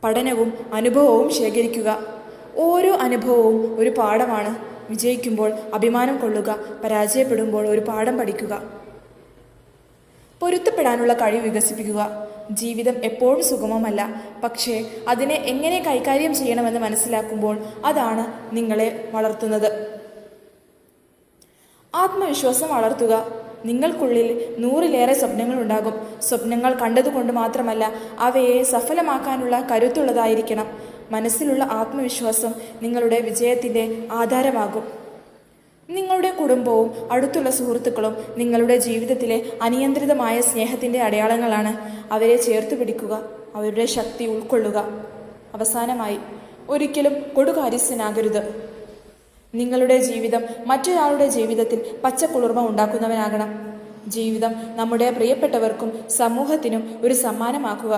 പഠനവും അനുഭവവും ശേഖരിക്കുക. ഓരോ അനുഭവവും ഒരു പാഠമാണ്. വിജയിക്കുമ്പോൾ അഭിമാനം കൊള്ളുക, പരാജയപ്പെടുമ്പോൾ ഒരു പാഠം പഠിക്കുക. പൊരുത്തപ്പെടാനുള്ള കഴിവ് വികസിപ്പിക്കുക. ജീവിതം എപ്പോഴും സുഗമമല്ല, പക്ഷേ അതിനെ എങ്ങനെ കൈകാര്യം ചെയ്യണമെന്ന് മനസ്സിലാക്കുമ്പോൾ അതാണ് നിങ്ങളെ വളർത്തുന്നത്. ആത്മവിശ്വാസം വളർത്തുക. നിങ്ങൾക്കുള്ളിൽ 100-ലേറെ സ്വപ്നങ്ങളുണ്ടാകും. സ്വപ്നങ്ങൾ കണ്ടതുകൊണ്ട് മാത്രമല്ല, അവയെ സഫലമാക്കാനുള്ള കരുത്തുള്ളതായിരിക്കണം. മനസ്സിലുള്ള ആത്മവിശ്വാസം നിങ്ങളുടെ വിജയത്തിൻ്റെ ആധാരമാകും. നിങ്ങളുടെ കുടുംബവും അടുത്തുള്ള സുഹൃത്തുക്കളും നിങ്ങളുടെ ജീവിതത്തിലെ അനിയന്ത്രിതമായ സ്നേഹത്തിൻ്റെ അടയാളങ്ങളാണ്. അവരെ ചേർത്ത് പിടിക്കുക, അവരുടെ ശക്തി ഉൾക്കൊള്ളുക. അവസാനമായി, ഒരിക്കലും കൊടുകാര്യസ്ഥനാകരുത്. നിങ്ങളുടെ ജീവിതം മറ്റൊരാളുടെ ജീവിതത്തിൽ പച്ചക്കുളിർമ ഉണ്ടാക്കുന്നവനാകണം. ജീവിതം നമ്മുടെ പ്രിയപ്പെട്ടവർക്കും സമൂഹത്തിനും ഒരു സമ്മാനമാക്കുക.